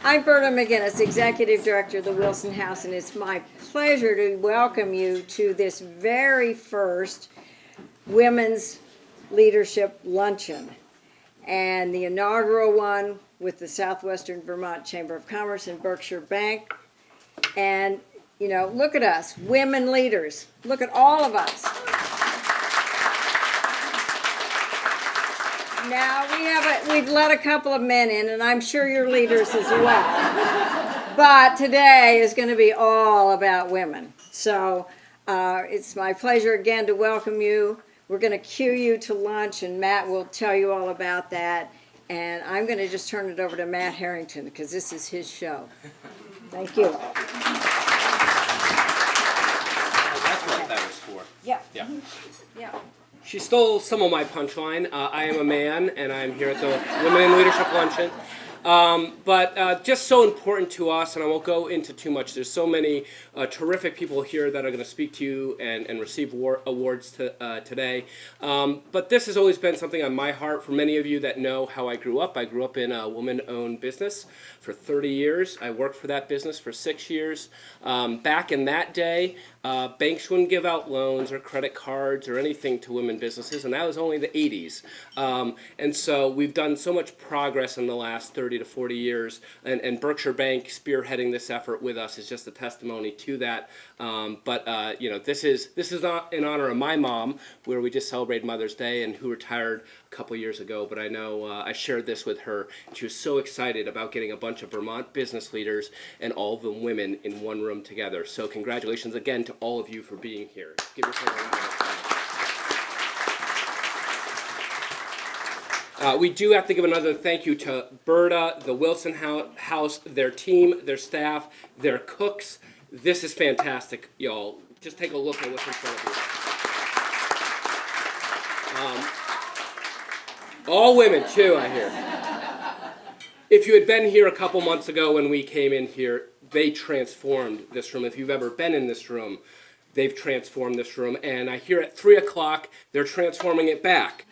I'm Berta McGinnis, Executive Director of the Wilson House, and it's my pleasure to welcome you to this very first Women's Leadership Luncheon, and the inaugural one with the Southwestern Vermont Chamber of Commerce and Berkshire Bank. And, you know, look at us, women leaders. Look at all of us. Now, we've let a couple of men in, and I'm sure you're leaders as well. But today is going to be all about women. So it's my pleasure again to welcome you. We're going to cue you to lunch, and Matt will tell you all about that. And I'm going to just turn it over to Matt Harrington, because this is his show. Thank you. Oh, that's what that was for. Yeah. Yeah. Yeah. She stole some of my punchline. I am a man, and I'm here at the Women in Leadership Luncheon. But just so important to us, and I won't go into too much. There's so many terrific people here that are going to speak to you and receive awards today. But this has always been something on my heart. For many of you that know how I grew up in a woman-owned business for 30 years. I worked for that business for 6 years. Back in that day, banks wouldn't give out loans or credit cards or anything to women businesses, and that was only the 80s. And so we've done so much progress in the last 30 to 40 years, and Berkshire Bank spearheading this effort with us is just a testimony to that. But you know, this is in honor of my mom, where we just celebrated Mother's Day, and who retired a couple years ago. But I know I shared this with her. She was so excited about getting a bunch of Vermont business leaders and all of them women in one room together. So congratulations again to all of you for being here. Give yourself a round of applause. We do have to give another thank you to Berta, the Wilson House, their team, their staff, their cooks. This is fantastic, y'all. Just take a look at what's in front of you. All women, too, I hear. If you had been here a couple months ago when we came in here, they transformed this room. If you've ever been in this room, they've transformed this room. And I hear at 3 o'clock, they're transforming it back.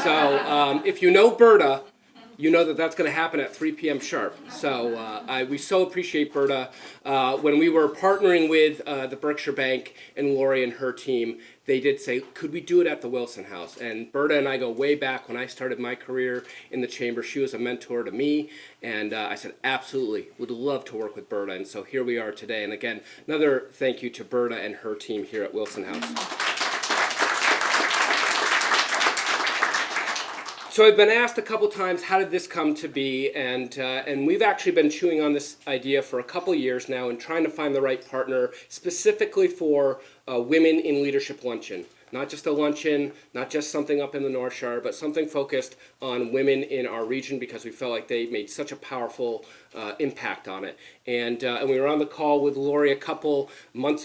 So if you know Berta, you know that that's going to happen at 3 p.m. sharp. So we so appreciate Berta. When we were partnering with the Berkshire Bank and Lori and her team, they did say, could we do it at the Wilson House? And Berta and I go way back. When I started my career in the chamber, she was a mentor to me. And I said, absolutely, would love to work with Berta. And so here we are today. And again, another thank you to Berta and her team here at Wilson House. So I've been asked a couple times, how did this come to be? And we've actually been chewing on this idea for a couple years now and trying to find the right partner specifically for Women in Leadership Luncheon. Not just a luncheon, not just something up in the North Shore, but something focused on women in our region, because we felt like they made such a powerful impact on it. And we were on the call with Lori a few months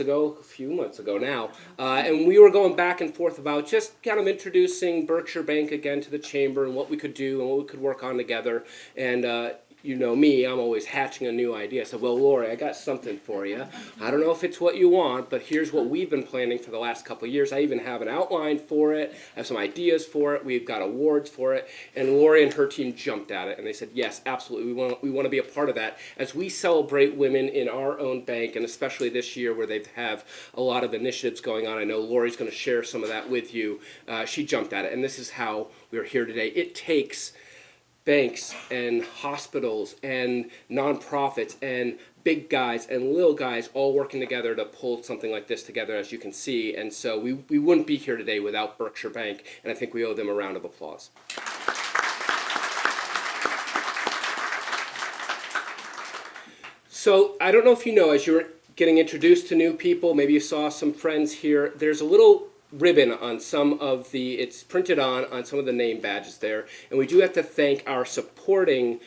ago now, and we were going back and forth about just kind of introducing Berkshire Bank again to the chamber and what we could do and what we could work on together. And you know me, I'm always hatching a new idea. I said, well, Lori, I got something for you. I don't know if it's what you want, but here's what we've been planning for the last couple of years. I even have an outline for it. I have some ideas for it. We've got awards for it. And Lori and her team jumped at it, and they said, yes, absolutely. We want to be a part of that as we celebrate women in our own bank, and especially this year where they have a lot of initiatives going on. I know Lori's going to share some of that with you. She jumped at it, and this is how we're here today. It takes banks and hospitals and nonprofits and big guys and little guys all working together to pull something like this together, as you can see. And so we wouldn't be here today without Berkshire Bank, and I think we owe them a round of applause. So I don't know if you know, as you're getting introduced to new people, maybe you saw some friends here, there's a little ribbon on it's printed on some of the name badges there, and we do have to thank our supporting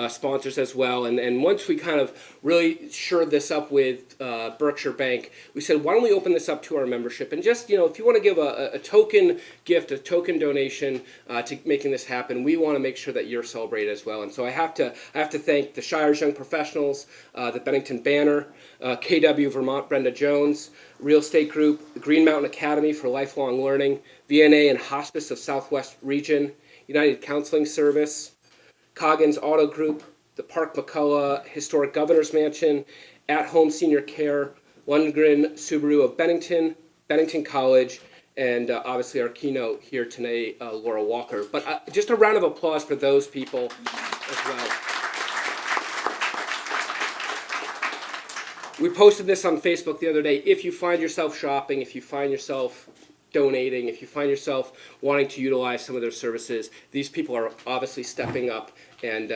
sponsors as well. And once we kind of really shored this up with Berkshire Bank, we said, why don't we open this up to our membership? And just, you know, if you want to give a token gift, a token donation to making this happen, we want to make sure that you're celebrated as well. And so I have to thank the Shire's Young Professionals, the Bennington Banner, KW Vermont Brenda Jones, Real Estate Group, the Green Mountain Academy for Lifelong Learning, VNA and Hospice of Southwest Region, United Counseling Service, Coggins Auto Group, the Park McCullough Historic Governor's Mansion, At Home Senior Care, Lundgren Subaru of Bennington, Bennington College, and obviously our keynote here today, Laura Walker. But just a round of applause for those people as well. We posted this on Facebook the other day. If you find yourself shopping, if you find yourself donating, if you find yourself wanting to utilize some of their services, these people are obviously stepping up and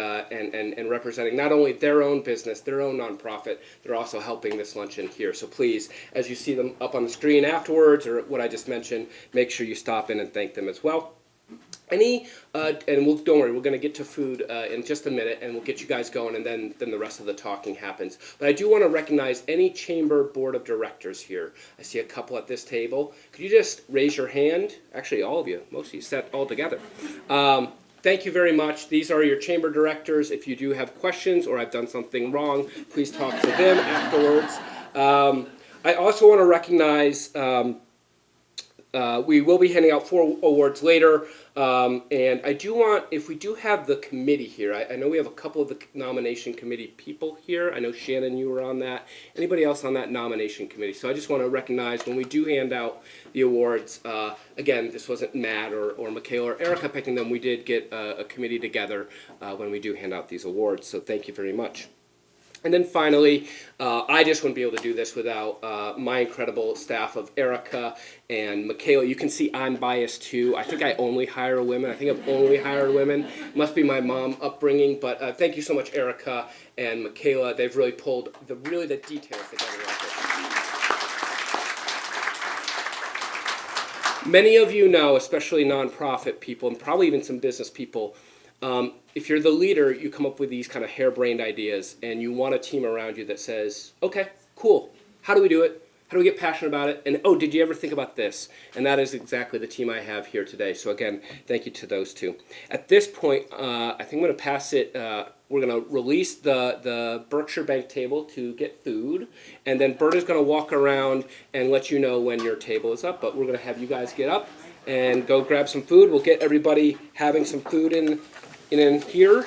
representing not only their own business, their own nonprofit, they're also helping this luncheon here. So please, as you see them up on the screen afterwards, or what I just mentioned, make sure you stop in and thank them as well. Don't worry, we're going to get to food in just a minute, and we'll get you guys going, and then the rest of the talking happens. But I do want to recognize any chamber board of directors here. I see a couple at this table. Could you just raise your hand? Actually, all of you. Most of you sat all together. Thank you very much. These are your chamber directors. If you do have questions or I've done something wrong, please talk to them afterwards. I also want to recognize we will be handing out 4 awards later, and I do want, if we do have the committee here, I know we have a couple of the nomination committee people here. I know Shannon, you were on that. Anybody else on that nomination committee? So I just want to recognize when we do hand out the awards, again, this wasn't Matt or Michaela or Erica picking them. We did get a committee together when we do hand out these awards, so thank you very much. And then finally, I just wouldn't be able to do this without my incredible staff of Erica and Michaela. You can see I'm biased too. I think I only hire women. I think I've only hired women. Must be my mom upbringing. But thank you so much, Erica and Michaela. They've really pulled the details together like this. Many of you know, especially nonprofit people and probably even some business people, if you're the leader, you come up with these kind of harebrained ideas, and you want a team around you that says, okay, cool, how do we do it? How do we get passionate about it? And, oh, did you ever think about this? And that is exactly the team I have here today. So again, thank you to those two. At this point, I think I'm going to pass it, we're going to release the Berkshire Bank table to get food, and then Berta's going to walk around and let you know when your table is up, but we're going to have you guys get up and go grab some food. We'll get everybody having some food in here.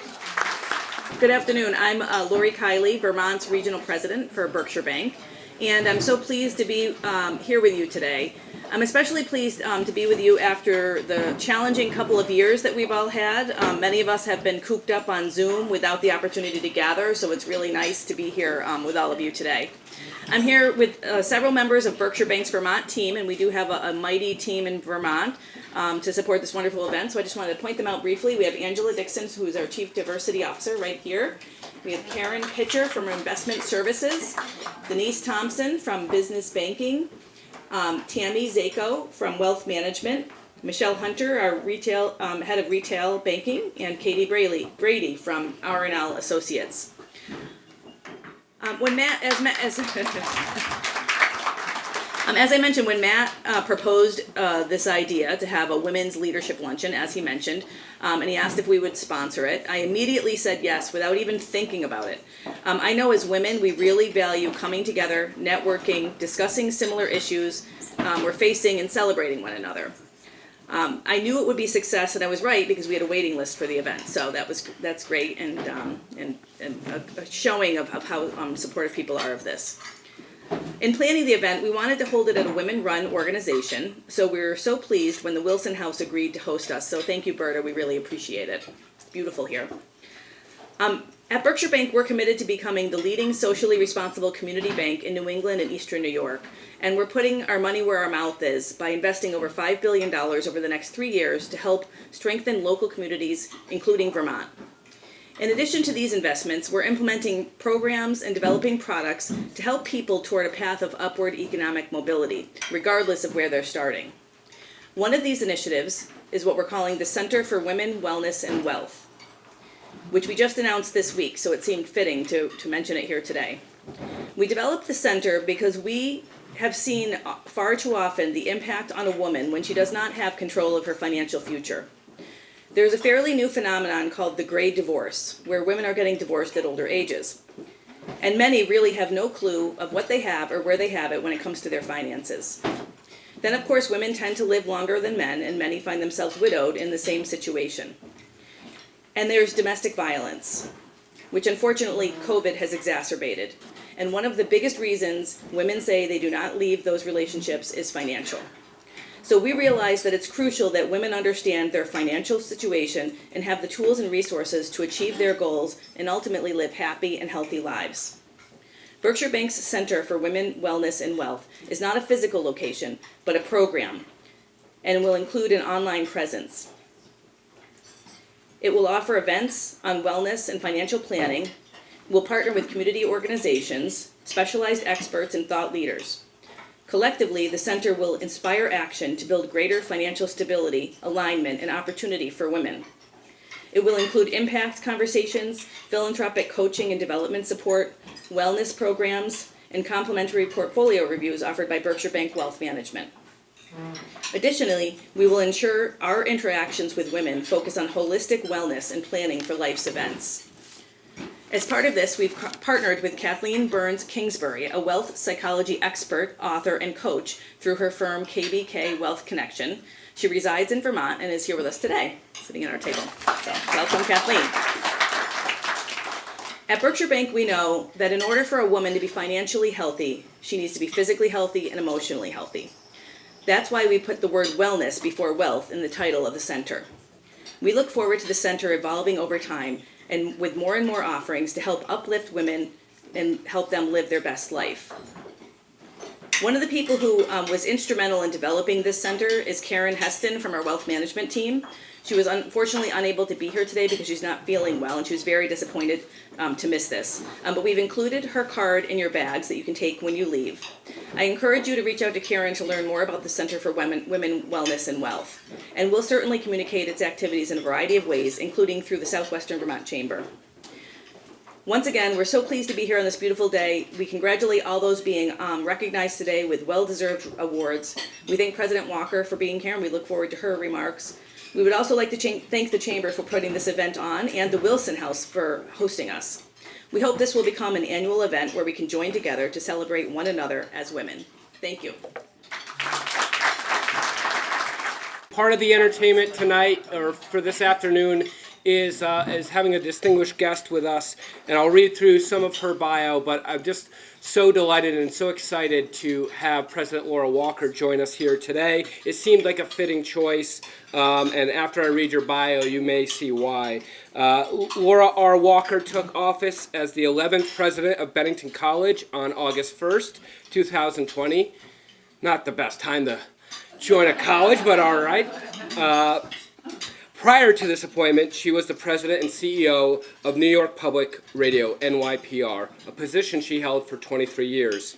Good afternoon. I'm Lori Kiley, Vermont's Regional President for Berkshire Bank, and I'm so pleased to be here with you today. I'm especially pleased to be with you after the challenging couple of years that we've all had. Many of us have been cooped up on Zoom without the opportunity to gather, so it's really nice to be here with all of you today. I'm here with several members of Berkshire Bank's Vermont team, and we do have a mighty team in Vermont to support this wonderful event, so I just wanted to point them out briefly. We have Angela Dixon, who is our Chief Diversity Officer right here. We have Karen Pitcher from Investment Services, Denise Thompson from Business Banking, Tammy Zako from Wealth Management, Michelle Hunter, our retail Head of Retail Banking, and Katie Brady from R&L Associates. As I mentioned, when Matt proposed this idea to have a women's leadership luncheon, as he mentioned, and he asked if we would sponsor it, I immediately said yes without even thinking about it. I know as women, we really value coming together, networking, discussing similar issues we're facing, and celebrating one another. I knew it would be success, and I was right because we had a waiting list for the event. So that's great, and a showing of how supportive people are of this. In planning the event, we wanted to hold it at a women-run organization, so we were so pleased when the Wilson House agreed to host us. So thank you, Berta. We really appreciate it. It's beautiful here. At Berkshire Bank, we're committed to becoming the leading socially responsible community bank in New England and Eastern New York. And we're putting our money where our mouth is by investing over $5 billion over the next 3 years to help strengthen local communities, including Vermont. In addition to these investments, we're implementing programs and developing products to help people toward a path of upward economic mobility, regardless of where they're starting. One of these initiatives is what we're calling the Center for Women, Wellness, and Wealth, which we just announced this week, so it seemed fitting to mention it here today. We developed the center because we have seen far too often the impact on a woman when she does not have control of her financial future. There's a fairly new phenomenon called the gray divorce, where women are getting divorced at older ages. And many really have no clue of what they have or where they have it when it comes to their finances. Then, of course, women tend to live longer than men, and many find themselves widowed in the same situation. And there's domestic violence. which unfortunately COVID has exacerbated. And one of the biggest reasons women say they do not leave those relationships is financial. So we realize that it's crucial that women understand their financial situation and have the tools and resources to achieve their goals and ultimately live happy and healthy lives. Berkshire Bank's Center for Women, Wellness, and Wealth is not a physical location, but a program, and will include an online presence. It will offer events on wellness and financial planning, will partner with community organizations, specialized experts, and thought leaders. Collectively, the center will inspire action to build greater financial stability, alignment, and opportunity for women. It will include impact conversations, philanthropic coaching and development support, wellness programs, and complementary portfolio reviews offered by Berkshire Bank Wealth Management. Additionally, we will ensure our interactions with women focus on holistic wellness and planning for life's events. As part of this, we've partnered with Kathleen Kingsbury, a wealth psychology expert, author, and coach through her firm KBK Wealth Connection. She resides in Vermont and is here with us today, sitting at our table. So, welcome, Kathleen. At Berkshire Bank, we know that in order for a woman to be financially healthy, she needs to be physically healthy and emotionally healthy. That's why we put the word wellness before wealth in the title of the center. We look forward to the center evolving over time and with more and more offerings to help uplift women and help them live their best life. One of the people who was instrumental in developing this center is Karen Heston from our wealth management team. She was unfortunately unable to be here today because she's not feeling well, and she was very disappointed to miss this. But we've included her card in your bags that you can take when you leave. I encourage you to reach out to Karen to learn more about the Center for Women, Wellness, and Wealth. And we'll certainly communicate its activities in a variety of ways, including through the Southwestern Vermont Chamber. Once again, we're so pleased to be here on this beautiful day. We congratulate all those being recognized today with well-deserved awards. We thank President Walker for being here, and we look forward to her remarks. We would also like to thank the Chamber for putting this event on and the Wilson House for hosting us. We hope this will become an annual event where we can join together to celebrate one another as women. Thank you. Part of the entertainment tonight, or for this afternoon, is having a distinguished guest with us, and I'll read through some of her bio, but I'm just so delighted and so excited to have President Laura Walker join us here today. It seemed like a fitting choice, and after I read your bio, you may see why. Laura R. Walker took office as the 11th president of Bennington College on August 1st, 2020. Not the best time to join a college, but all right. Prior to this appointment, she was the president and CEO of New York Public Radio, NYPR, a position she held for 23 years.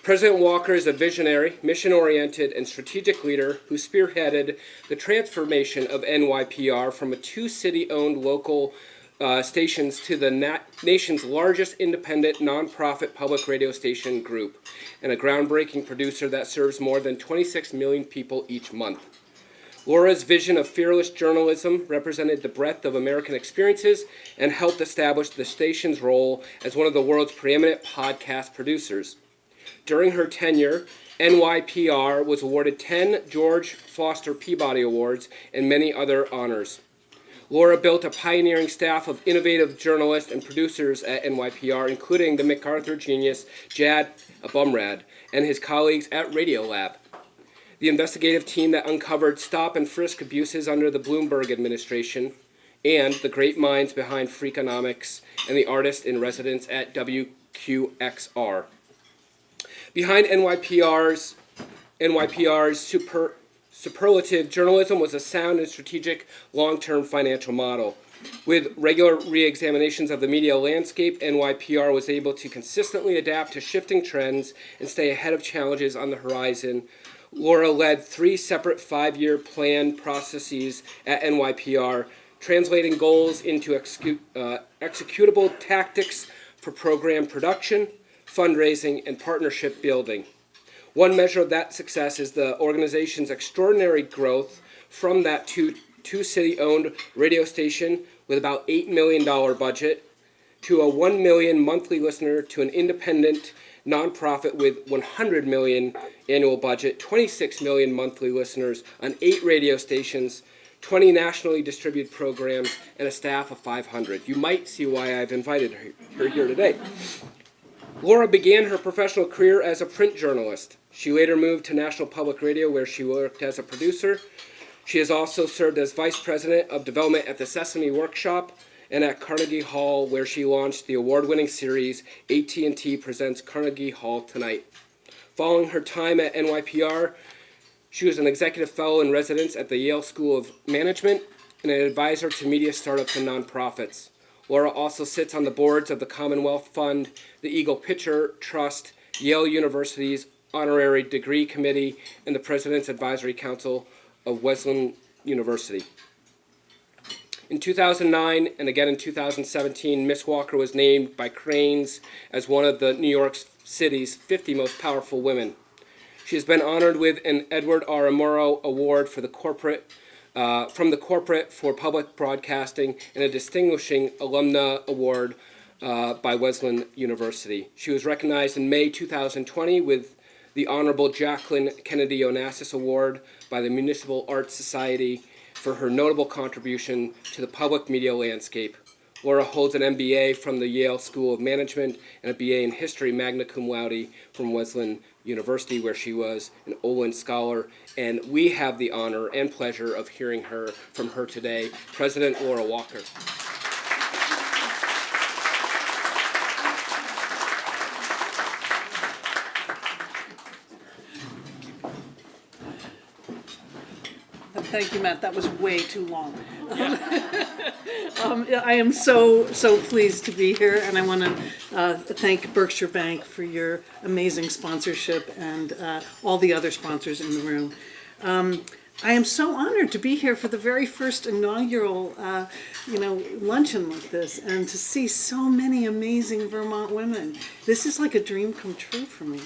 President Walker is a visionary, mission-oriented, and strategic leader who spearheaded the transformation of NYPR from a two-city-owned local stations to the nation's largest independent nonprofit public radio station group, and a groundbreaking producer that serves more than 26 million people each month. Laura's vision of fearless journalism represented the breadth of American experiences and helped establish the station's role as one of the world's preeminent podcast producers. During her tenure, NYPR was awarded 10 George Foster Peabody Awards and many other honors. Laura built a pioneering staff of innovative journalists and producers at NYPR, including the MacArthur genius Jad Abumrad and his colleagues at Radiolab, the investigative team that uncovered stop and frisk abuses under the Bloomberg administration, and the great minds behind Freakonomics and the artist in residence at WQXR. Behind NYPR's superlative journalism was a sound and strategic long-term financial model. With regular re-examinations of the media landscape, NYPR was able to consistently adapt to shifting trends and stay ahead of challenges on the horizon. Laura led 3 separate 5-year plan processes at NYPR, translating goals into executable tactics for program production, fundraising, and partnership building. One measure of that success is the organization's extraordinary growth from that two-city-owned radio station with about $8 million budget to a 1 million monthly listener to an independent nonprofit with 100 million annual budget, 26 million monthly listeners on 8 radio stations, 20 nationally distributed programs, and a staff of 500. You might see why I've invited her here today. Laura began her professional career as a print journalist. She later moved to National Public Radio, where she worked as a producer. She has also served as Vice President of Development at the Sesame Workshop and at Carnegie Hall, where she launched the award-winning series AT&T Presents Carnegie Hall Tonight. Following her time at NYPR, she was an executive fellow in residence at the Yale School of Management and an advisor to media startups and nonprofits. Laura also sits on the boards of the Commonwealth Fund, the Eagle Pitcher Trust, Yale University's Honorary Degree Committee, and the President's Advisory Council of Wesleyan University. In 2009 and again in 2017, Miss Walker was named by Crain's as one of the New York City's 50 most powerful women. She has been honored with an Edward R. Amuro Award for the from the Corporate for Public Broadcasting and a Distinguishing Alumna Award by Wesleyan University. She was recognized in May 2020 with the Honorable Jacqueline Kennedy Onassis Award by the Municipal Arts Society for her notable contribution to the public media landscape. Laura holds an MBA from the Yale School of Management and a BA in History magna cum laude from Wesleyan University, where she was an Olin Scholar. And we have the honor and pleasure of hearing from her today, President Laura Walker. Thank you, Matt. That was way too long. I am so pleased to be here, and I want to thank Berkshire Bank for your amazing sponsorship and all the other sponsors in the room. I am so honored to be here for the very first inaugural, luncheon like this, and to see so many amazing Vermont women. This is like a dream come true for me.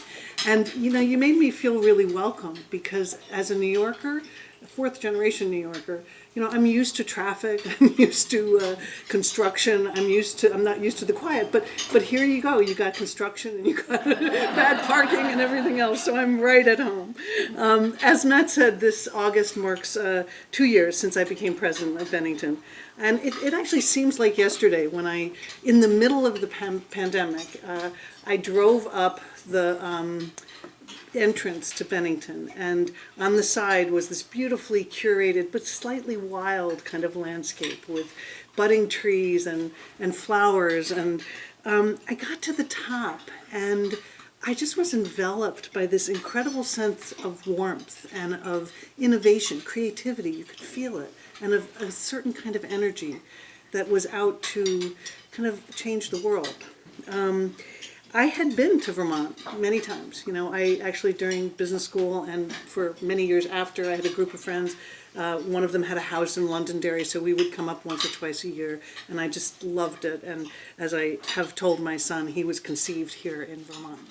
And, you made me feel really welcome, because as a New Yorker, a fourth generation New Yorker, I'm used to traffic, I'm used to construction, I'm not used to the quiet, but here you go, you got construction and you got bad parking and everything else, so I'm right at home. As Matt said, this August marks 2 years since I became president of Bennington, and it actually seems like yesterday when in the middle of the pandemic, I drove up the entrance to Bennington, and on the side was this beautifully curated but slightly wild kind of landscape with budding trees and flowers, and I got to the top and I just was enveloped by this incredible sense of warmth and of innovation, creativity, you could feel it, and of a certain kind of energy that was out to kind of change the world. I had been to Vermont many times. I actually, during business school and for many years after, I had a group of friends. One of them had a house in Londonderry, so we would come up once or twice a year, and I just loved it. And as I have told my son, he was conceived here in Vermont.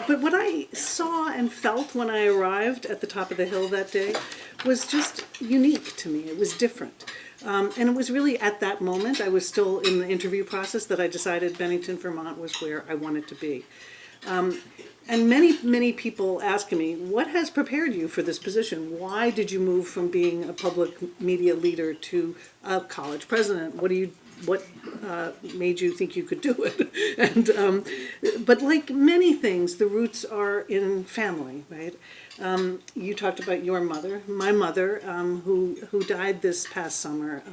But what I saw and felt when I arrived at the top of the hill that day was just unique to me. It was different. And it was really at that moment, I was still in the interview process, that I decided Bennington, Vermont was where I wanted to be. And many people ask me, what has prepared you for this position? Why did you move from being a public media leader to a college president? What made you think you could do it? But like many things, the roots are in family, right? You talked about your mother, my mother, who died this past summer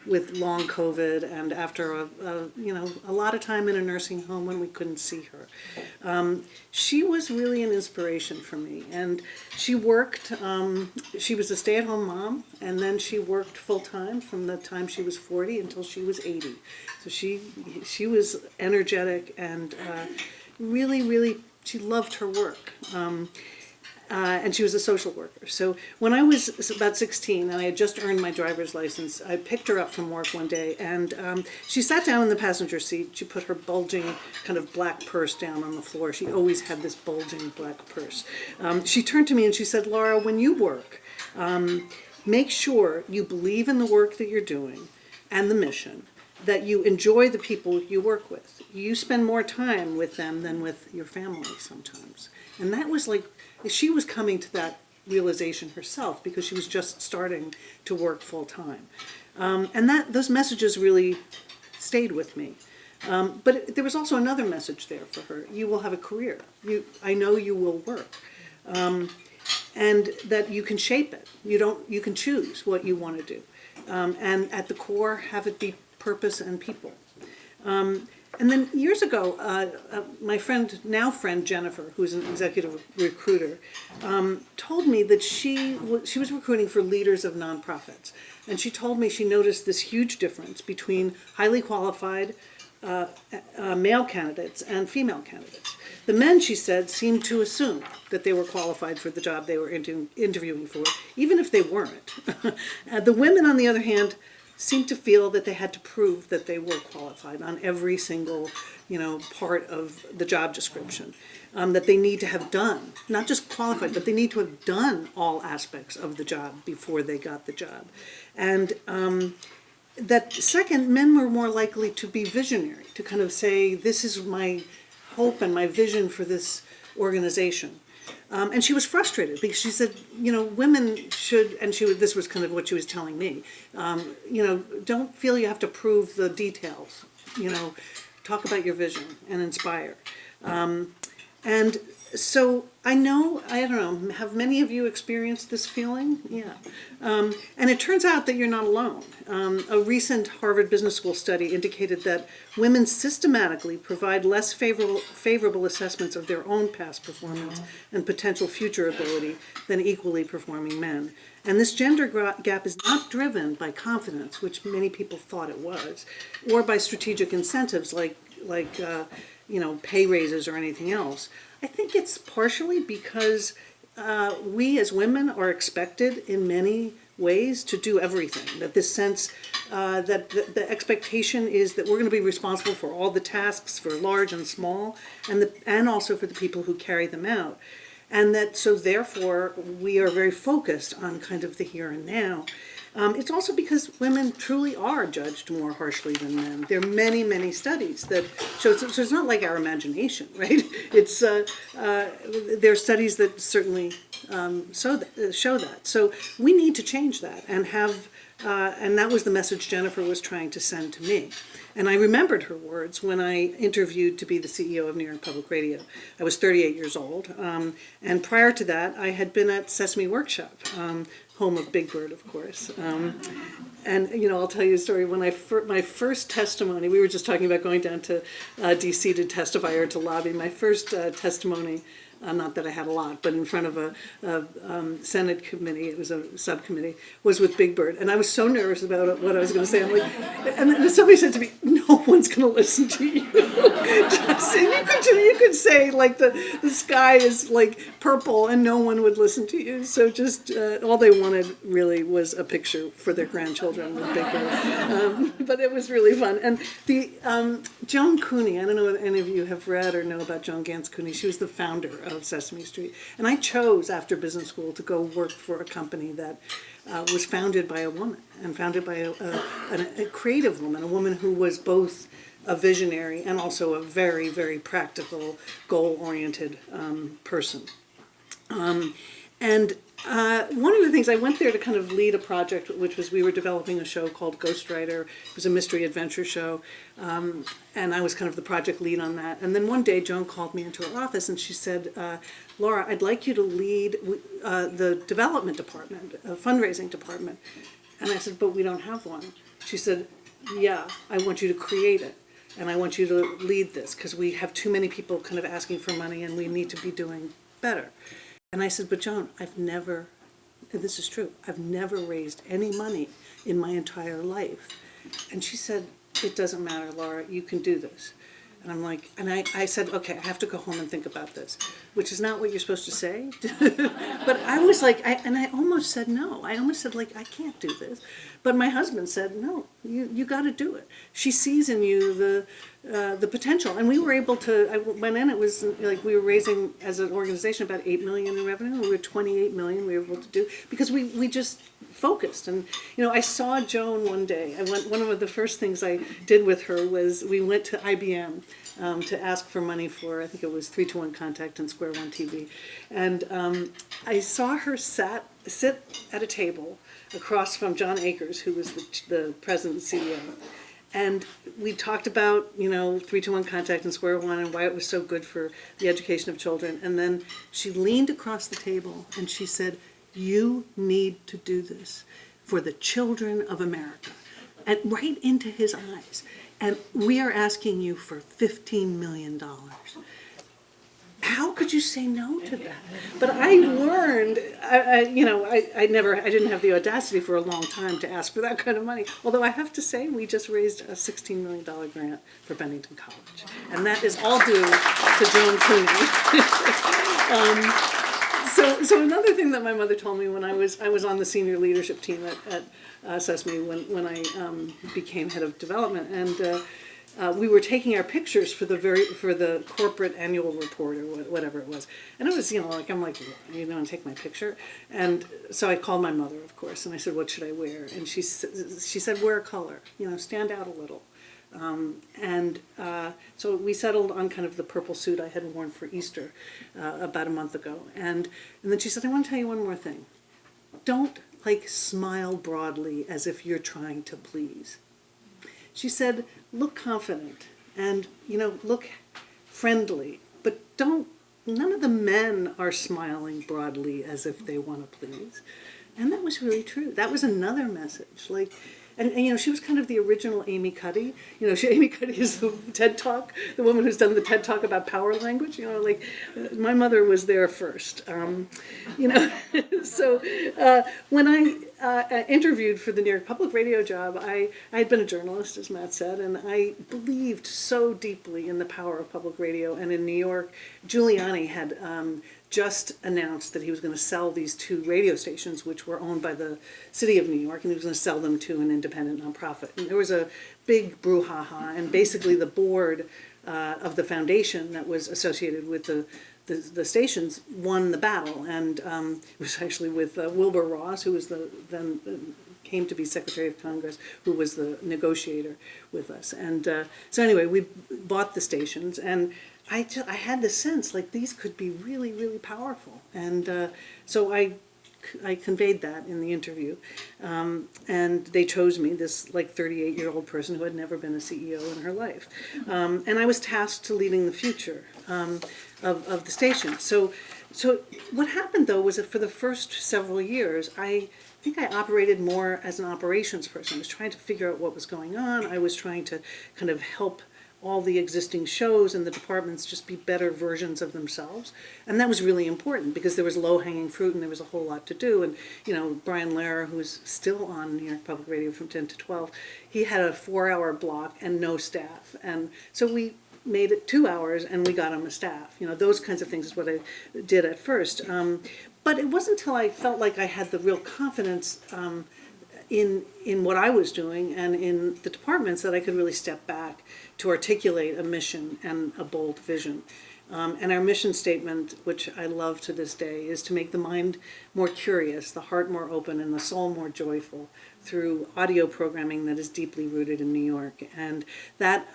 with long COVID, and after a lot of time in a nursing home when we couldn't see her. She was really an inspiration for me, and she worked. She was a stay-at-home mom, and then she worked full-time from the time she was 40 until she was 80. So she was energetic and really, she loved her work. And she was a social worker. So when I was about 16 and I had just earned my driver's license, I picked her up from work one day, and she sat down in the passenger seat. She put her bulging kind of black purse down on the floor. She always had this bulging black purse. She turned to me and she said, "Laura, when you work, make sure you believe in the work that you're doing and the mission, that you enjoy the people you work with. You spend more time with them than with your family sometimes." And that was like, she was coming to that realization herself because she was just starting to work full time. And those messages really stayed with me. But there was also another message there for her. You will have a career. I know you will work. And that you can shape it. You can choose what you want to do. And at the core, have it be purpose and people. And then years ago, my now friend Jennifer, who's an executive recruiter, told me that she was recruiting for leaders of nonprofits. And she told me she noticed this huge difference between highly qualified male candidates and female candidates. The men, she said, seemed to assume that they were qualified for the job they were interviewing for, even if they weren't. The women, on the other hand, seemed to feel that they had to prove that they were qualified on every single, part of the job description. That they need to have done, not just qualified, but they need to have done all aspects of the job before they got the job. And that second, men were more likely to be visionary, to kind of say, this is my hope and my vision for this organization. And she was frustrated because she said, women should, and this was kind of what she was telling me, don't feel you have to prove the details, talk about your vision and inspire. And so I don't know, have many of you experienced this feeling? Yeah. And it turns out that you're not alone. A recent Harvard Business School study indicated that women systematically provide less favorable assessments of their own past performance and potential future ability than equally performing men. And this gender gap is not driven by confidence, which many people thought it was, or by strategic incentives like pay raises or anything else. I think it's partially because we as women are expected in many ways to do everything. That this sense that the expectation is that we're going to be responsible for all the tasks, for large and small, and also for the people who carry them out. And that so therefore we are very focused on kind of the here and now. It's also because women truly are judged more harshly than men. There are many, many studies that show, so it's not like our imagination, right? It's there are studies that certainly show that. So we need to change that and and that was the message Jennifer was trying to send to me. And I remembered her words when I interviewed to be the CEO of New York Public Radio. I was 38 years old, and prior to that, I had been at Sesame Workshop, home of Big Bird, of course. And I'll tell you a story. When my first testimony, we were just talking about going down to D.C. to testify or to lobby. My first testimony. Not that I had a lot, but in front of a Senate committee, it was a subcommittee, was with Big Bird. And I was so nervous about what I was going to say. I'm like, and then somebody said to me, no one's going to listen to you. You could say, like, the sky is, like, purple and no one would listen to you. So just all they wanted really was a picture for their grandchildren with Big Bird. But it was really fun. And the Joan Kuni, I don't know if any of you have read or know about Joan Ganz Kuni. She was the founder of Sesame Street. And I chose, after business school, to go work for a company that was founded by a woman, and founded by a creative woman, a woman who was both a visionary and also a very, very practical, goal-oriented person. And one of the things, I went there to kind of lead a project, which was we were developing a show called Ghostwriter. It was a mystery adventure show, and I was kind of the project lead on that. And then one day, Joan called me into her office, and she said, Laura, I'd like you to lead the development department, fundraising department. And I said, but we don't have one. She said, yeah, I want you to create it. And I want you to lead this, because we have too many people kind of asking for money, and we need to be doing better. And I said, but Joan, and this is true, I've never raised any money in my entire life. And she said, it doesn't matter, Laura, you can do this. And I'm like, and I said, okay, I have to go home and think about this, which is not what you're supposed to say. But I was like, I almost said no. I almost said, like, I can't do this. But my husband said, no, you got to do it. She sees in you the potential. And we were able to, I went in, it was like we were raising, as an organization, about $8 million in revenue. We were $28 million we were able to do, because we just focused. And, I saw Joan one day. One of the first things I did with her was we went to IBM to ask for money for, I think it was 3-to-1 Contact and Square One TV. And I saw her sit at a table across from John Akers, who was the president and CEO. And we talked about, 3-to-1 Contact and Square One and why it was so good for the education of children. And then she leaned across the table and she said, "You need to do this for the children of America." And right into his eyes. And we are asking you for $15 million. How could you say no to that? But I learned, I didn't have the audacity for a long time to ask for that kind of money. Although I have to say, we just raised a $16 million grant for Bennington College. And that is all due to Joan Kuni. So another thing that my mother told me when I was on the senior leadership team at Sesame when I became head of development, and we were taking our pictures for the corporate annual report or whatever it was, and it was I'm like, "You want to take my picture?" And so I called my mother, of course, and I said, "What should I wear?" And she said, "Wear a color, stand out a little." So we settled on kind of the purple suit I had worn for Easter about a month ago, and then she said, "I want to tell you one more thing. Don't smile broadly as if you're trying to please." She said, "Look confident and, look friendly, but none of the men are smiling broadly as if they want to please." And that was really true. That was another message. And she was kind of the original Amy Cuddy. Amy Cuddy is the TED Talk, the woman who's done the TED Talk about power language. My mother was there first. So when I interviewed for the New York Public Radio job, I had been a journalist, as Matt said, and I believed so deeply in the power of public radio. And in New York, Giuliani had just announced that he was going to sell these 2 radio stations, which were owned by the city of New York, and he was going to sell them to an independent nonprofit. And there was a big brouhaha, and basically the board of the foundation that was associated with the stations won the battle, and it was actually with Wilbur Ross, who was then came to be Secretary of Congress, who was the negotiator with us. And so anyway, we bought the stations, and I had the sense these could be really, really powerful. And so I conveyed that in the interview. And they chose me, this 38-year-old person who had never been a CEO in her life. And I was tasked to leading the future of the station. So what happened, though, was that for the first several years, I think I operated more as an operations person. I was trying to figure out what was going on. I was trying to kind of help all the existing shows and the departments just be better versions of themselves. And that was really important because there was low-hanging fruit and there was a whole lot to do. And, Brian Lehrer, who's still on New York Public Radio from 10 to 12, he had a 4-hour block and no staff. And so we made it 2 hours and we got him a staff. Those kinds of things is what I did at first. But it wasn't until I felt like I had the real confidence in what I was doing and in the departments that I could really step back to articulate a mission and a bold vision. And our mission statement, which I love to this day, is to make the mind more curious, the heart more open, and the soul more joyful through audio programming that is deeply rooted in New York. And that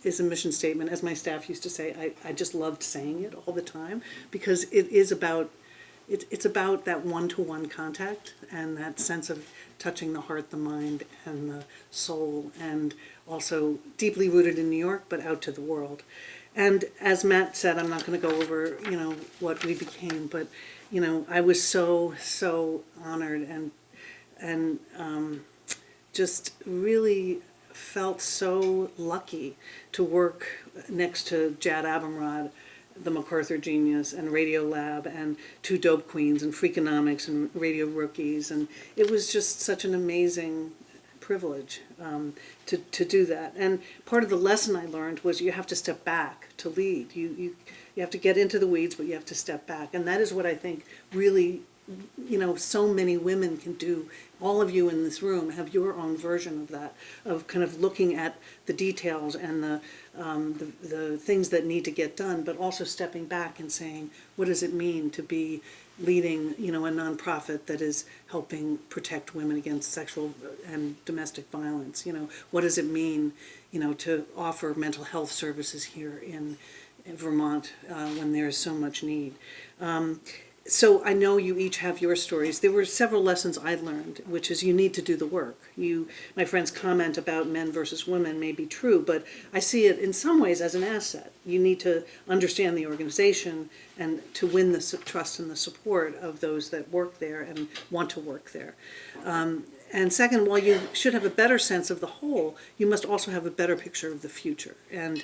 is a mission statement. As my staff used to say, I just loved saying it all the time because it is about it's about that one-to-one contact and that sense of touching the heart, the mind, and the soul, and also deeply rooted in New York, but out to the world. And as Matt said, I'm not going to go over, what we became, but, I was so honored and just really felt so lucky to work next to Jad Abumrad, the MacArthur genius, and Radio Lab, and 2 Dope Queens, and Freakonomics, and Radio Rookies, and it was just such an amazing privilege to do that. And part of the lesson I learned was you have to step back to lead. You have to get into the weeds, but you have to step back, and that is what I think really so many women can do. All of you in this room have your own version of that, of kind of looking at the details and the things that need to get done, but also stepping back and saying, what does it mean to be leading, a nonprofit that is helping protect women against sexual and domestic violence? What does it mean, to offer mental health services here in Vermont when there is so much need? So I know you each have your stories. There were several lessons I learned, which is you need to do the work. My friend's comment about men versus women may be true, but I see it in some ways as an asset. You need to understand the organization and to win the trust and the support of those that work there and want to work there. And second, while you should have a better sense of the whole, you must also have a better picture of the future. And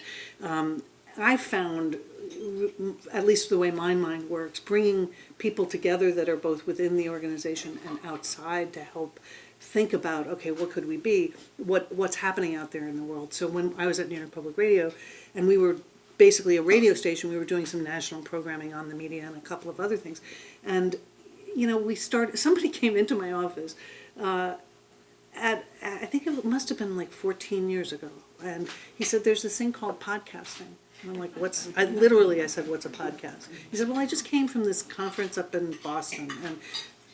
I found, at least the way my mind works, bringing people together that are both within the organization and outside to help think about, okay, what could we be? What's happening out there in the world? So when I was at New York Public Radio, and we were basically a radio station, we were doing some national programming on the media and a couple of other things. And, somebody came into my office I think it must have been like 14 years ago. And he said, there's this thing called podcasting. And I'm like, I said, what's a podcast? He said, well, I just came from this conference up in Boston, and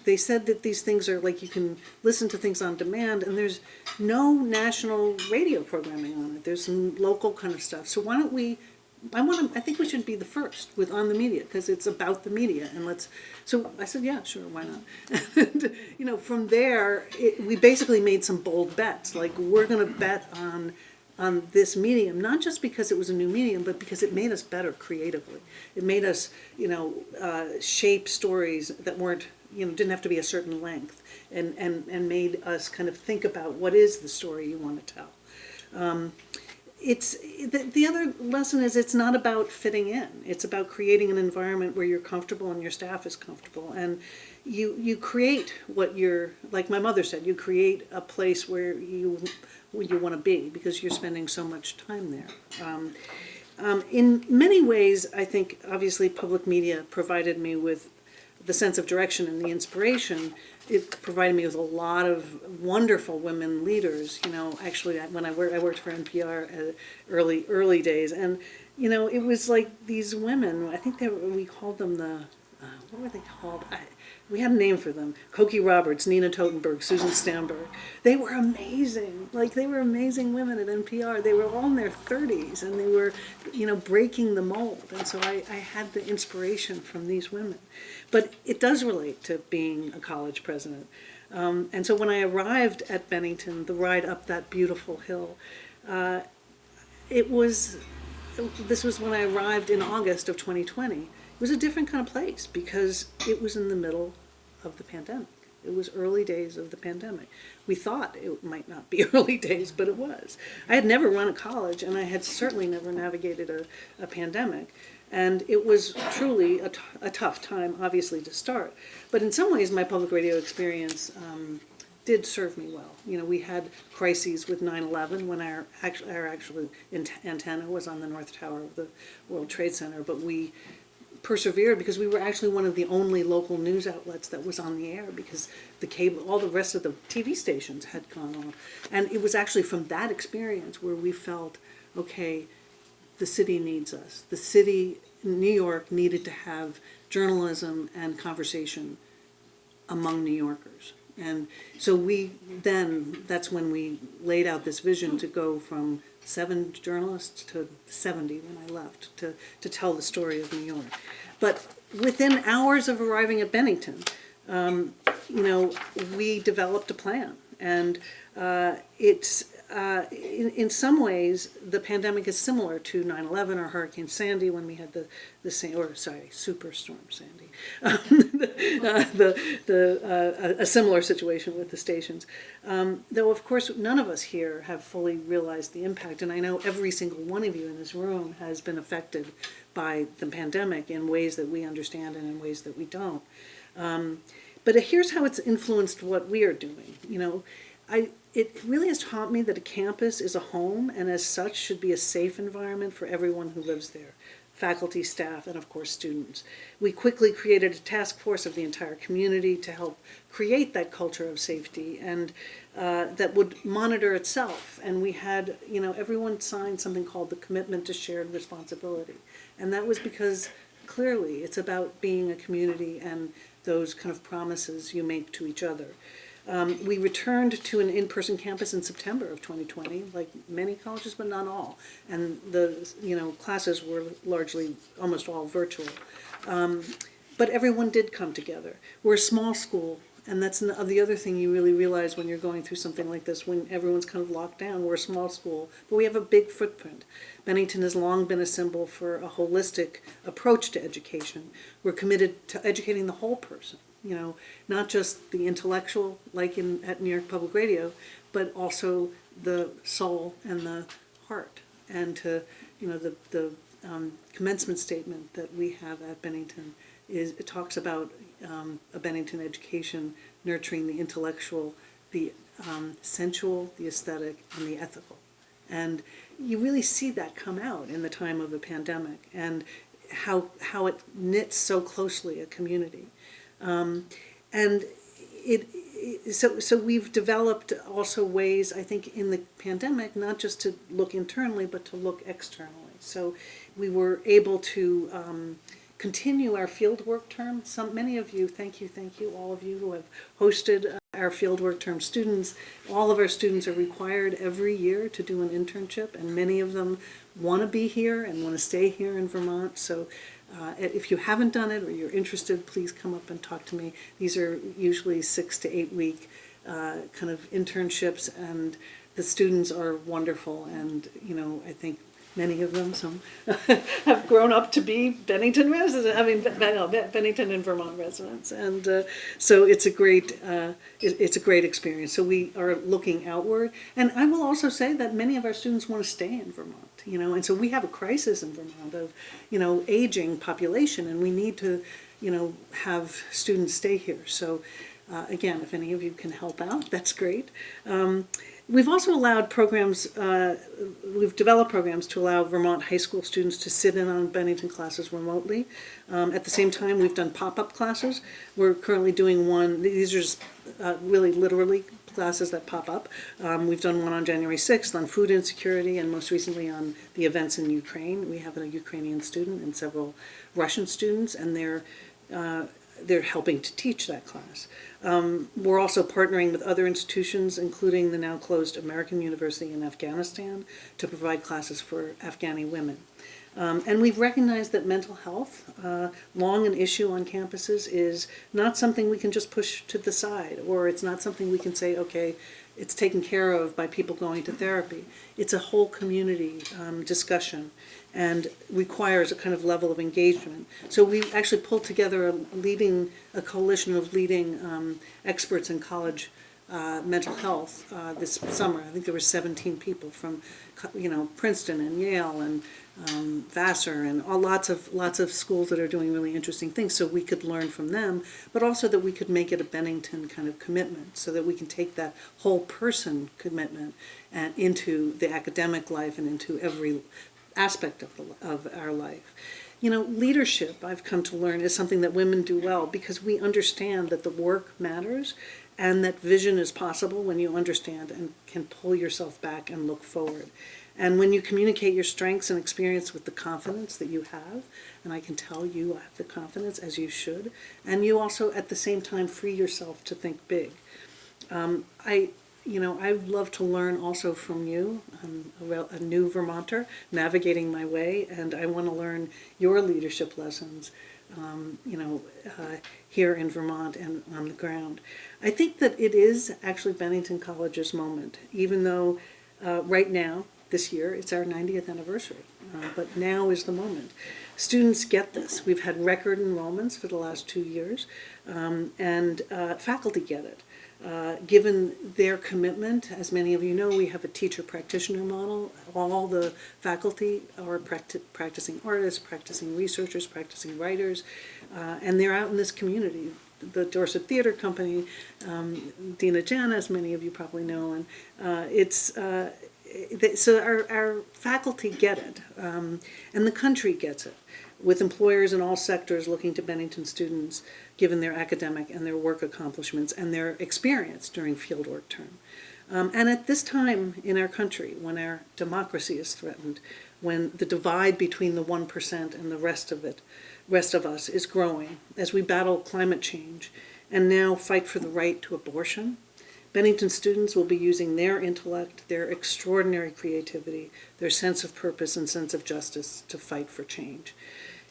they said that these things are like, you can listen to things on demand, and there's no national radio programming on it. There's some local kind of stuff. So why don't we, I think we should be the first with On the Media, because it's about the media, and so I said, yeah, sure, why not? And, from there, we basically made some bold bets, like we're going to bet on this medium, not just because it was a new medium, but because it made us better creatively. It made us, shape stories that weren't, didn't have to be a certain length, and made us kind of think about what is the story you want to tell. The other lesson is it's not about fitting in. It's about creating an environment where you're comfortable and your staff is comfortable. And you create what you're, like my mother said, you create a place where you want to be because you're spending so much time there. In many ways, I think obviously public media provided me with the sense of direction and the inspiration. It provided me with a lot of wonderful women leaders. Actually, when I worked for NPR early days, and it was like these women. I think we called them what were they called? We had a name for them: Cokie Roberts, Nina Totenberg, Susan Stamberg. They were amazing. They were amazing women at NPR. They were all in their 30s, and they were, breaking the mold. And so I had the inspiration from these women. But it does relate to being a college president. And so when I arrived at Bennington, the ride up that beautiful hill, this was when I arrived in August of 2020. It was a different kind of place because it was in the middle of the pandemic. It was early days of the pandemic. We thought it might not be early days, but it was. I had never run a college, and I had certainly never navigated a pandemic. And it was truly a tough time, obviously, to start. But in some ways, my public radio experience did serve me well. We had crises with 9/11 when our actual antenna was on the North Tower of the World Trade Center, but we persevered because we were actually one of the only local news outlets that was on the air because all the rest of the TV stations had gone off. And it was actually from that experience where we felt, okay, the city needs us. The city, New York, needed to have journalism and conversation among New Yorkers. And so that's when we laid out this vision to go from 7 journalists to 70 when I left to tell the story of New York. But within hours of arriving at Bennington, we developed a plan. And it's in some ways, the pandemic is similar to 9/11 or Hurricane Sandy when we had Superstorm Sandy, a similar situation with the stations. Though, of course, none of us here have fully realized the impact, and I know every single one of you in this room has been affected by the pandemic in ways that we understand and in ways that we don't. But here's how it's influenced what we are doing. It really has taught me that a campus is a home and as such should be a safe environment for everyone who lives there. faculty, staff, and of course students. We quickly created a task force of the entire community to help create that culture of safety and that would monitor itself. And we had, everyone signed something called the Commitment to Shared Responsibility. And that was because clearly it's about being a community and those kind of promises you make to each other. We returned to an in-person campus in September of 2020, like many colleges, but not all. And the classes were largely, almost all virtual. But everyone did come together. We're a small school, and that's the other thing you really realize when you're going through something like this, when everyone's kind of locked down. We're a small school, but we have a big footprint. Bennington has long been a symbol for a holistic approach to education. We're committed to educating the whole person. Not just the intellectual, like at New York Public Radio, but also the soul and the heart. And to, the commencement statement that we have at Bennington it talks about a Bennington education nurturing the intellectual, the sensual, the aesthetic, and the ethical. And you really see that come out in the time of the pandemic and how it knits so closely a community. So we've developed also ways, I think, in the pandemic, not just to look internally, but to look externally. So we were able to continue our fieldwork term. Many of you, thank you, all of you who have hosted our fieldwork term students. All of our students are required every year to do an internship, and many of them want to be here and want to stay here in Vermont. So if you haven't done it or you're interested, please come up and talk to me. These are usually 6 to 8 week kind of internships, and the students are wonderful. And I think many of them, some have grown up to be Bennington residents. Bennington and Vermont residents, and so it's a great experience. So we are looking outward, and I will also say that many of our students want to stay in Vermont. And so we have a crisis in Vermont of aging population, and we need to have students stay here. So again, if any of you can help out, that's great. We've also allowed programs, we've developed programs to allow Vermont high school students to sit in on Bennington classes remotely. At the same time, we've done pop-up classes. We're currently doing one, these are just really literally classes that pop up. We've done one on January 6th on food insecurity, and most recently on the events in Ukraine. We have a Ukrainian student and several Russian students, and they're helping to teach that class. We're also partnering with other institutions, including the now closed American University in Afghanistan, to provide classes for Afghani women. And we've recognized that mental health, long an issue on campuses, is not something we can just push to the side, or it's not something we can say, okay, it's taken care of by people going to therapy. It's a whole community discussion and requires a kind of level of engagement. So we actually pulled together a coalition of leading experts in college mental health this summer. I think there were 17 people from Princeton and Yale and Vassar and lots of schools that are doing really interesting things, so we could learn from them, but also that we could make it a Bennington kind of commitment, so that we can take that whole person commitment and into the academic life and into every aspect of our life. Leadership, I've come to learn, is something that women do well, because we understand that the work matters and that vision is possible when you understand and can pull yourself back and look forward. And when you communicate your strengths and experience with the confidence that you have, and I can tell you have the confidence, as you should, and you also at the same time free yourself to think big. I'd love to learn also from you. I'm a new Vermonter navigating my way, and I want to learn your leadership lessons, here in Vermont and on the ground. I think that it is actually Bennington College's moment, even though right now, this year, it's our 90th anniversary, but now is the moment. Students get this. We've had record enrollments for the last 2 years, and faculty get it. Given their commitment, as many of you know, we have a teacher-practitioner model. All the faculty are practicing artists, practicing researchers, practicing writers, and they're out in this community. The Dorset Theater Company, Dina Jan, as many of you probably know, and so our faculty get it, and the country gets it, with employers in all sectors looking to Bennington students given their academic and their work accomplishments and their experience during fieldwork term. And at this time in our country, when our democracy is threatened, when the divide between the 1% and the rest of us is growing, as we battle climate change and now fight for the right to abortion, Bennington students will be using their intellect, their extraordinary creativity, their sense of purpose and sense of justice to fight for change.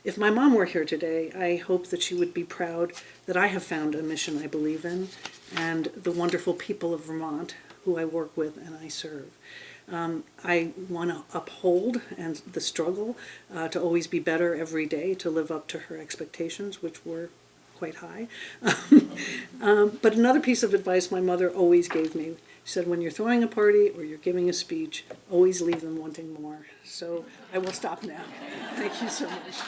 If my mom were here today, I hope that she would be proud that I have found a mission I believe in and the wonderful people of Vermont who I work with and I serve. I want to uphold and the struggle to always be better every day, to live up to her expectations, which were quite high. But another piece of advice my mother always gave me, she said, when you're throwing a party or you're giving a speech, always leave them wanting more. So I will stop now. Thank you so much.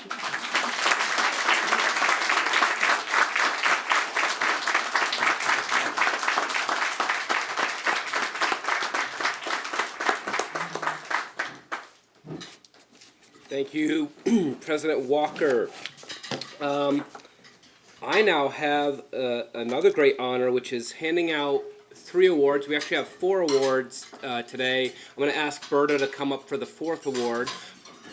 Thank you, President Walker. I now have another great honor, which is handing out 3 awards. We actually have 4 awards today. I'm going to ask Berta to come up for the 4th award.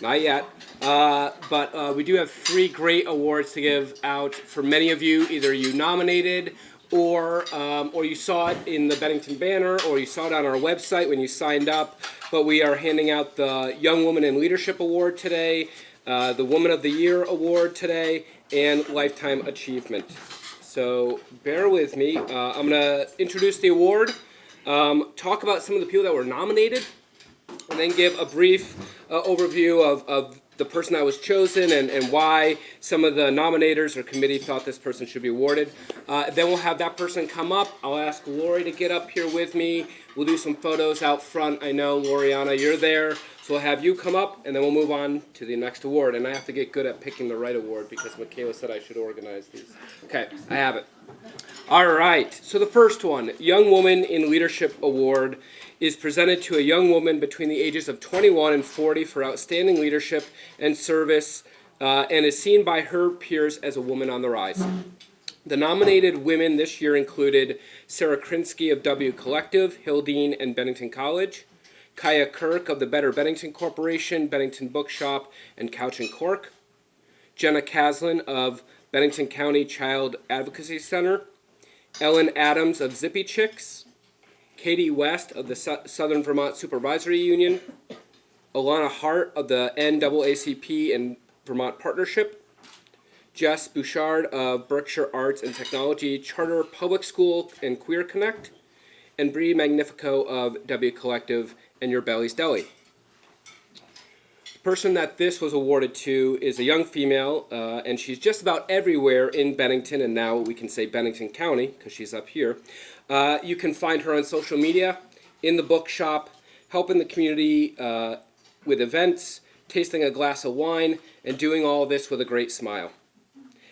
Not yet. But we do have 3 great awards to give out for many of you. Either you nominated or you saw it in the Bennington banner, or you saw it on our website when you signed up. But we are handing out the Young Woman in Leadership Award today, the Woman of the Year Award today, and Lifetime Achievement. So bear with me. I'm going to introduce the award, talk about some of the people that were nominated, and then give a brief overview of the person that was chosen and why some of the nominators or committee thought this person should be awarded. Then we'll have that person come up. I'll ask Lori to get up here with me. We'll do some photos out front. I know, Loriana, you're there. So we'll have you come up, and then we'll move on to the next award. And I have to get good at picking the right award because Michaela said I should organize these. Okay, I have it. All right, so the first one, Young Woman in Leadership Award, is presented to a young woman between the ages of 21 and 40 for outstanding leadership and service, and is seen by her peers as a woman on the rise. The nominated women this year included Sarah Krinsky of W Collective, Hildene and Bennington College, Kaya Kirk of the Better Bennington Corporation, Bennington Bookshop, and Couch and Cork, Jenna Caslin of Bennington County Child Advocacy Center, Ellen Adams of Zippy Chicks, Katie West of the Southern Vermont Supervisory Union, Alana Hart of the NAACP and Vermont Partnership, Jess Bouchard of Berkshire Arts and Technology Charter Public School and Queer Connect, and Bree Magnifico of W Collective and Your Belly's Deli. The person that this was awarded to is a young female, and she's just about everywhere in Bennington, and now we can say Bennington County because she's up here. You can find her on social media, in the bookshop, helping the community with events, tasting a glass of wine, and doing all this with a great smile.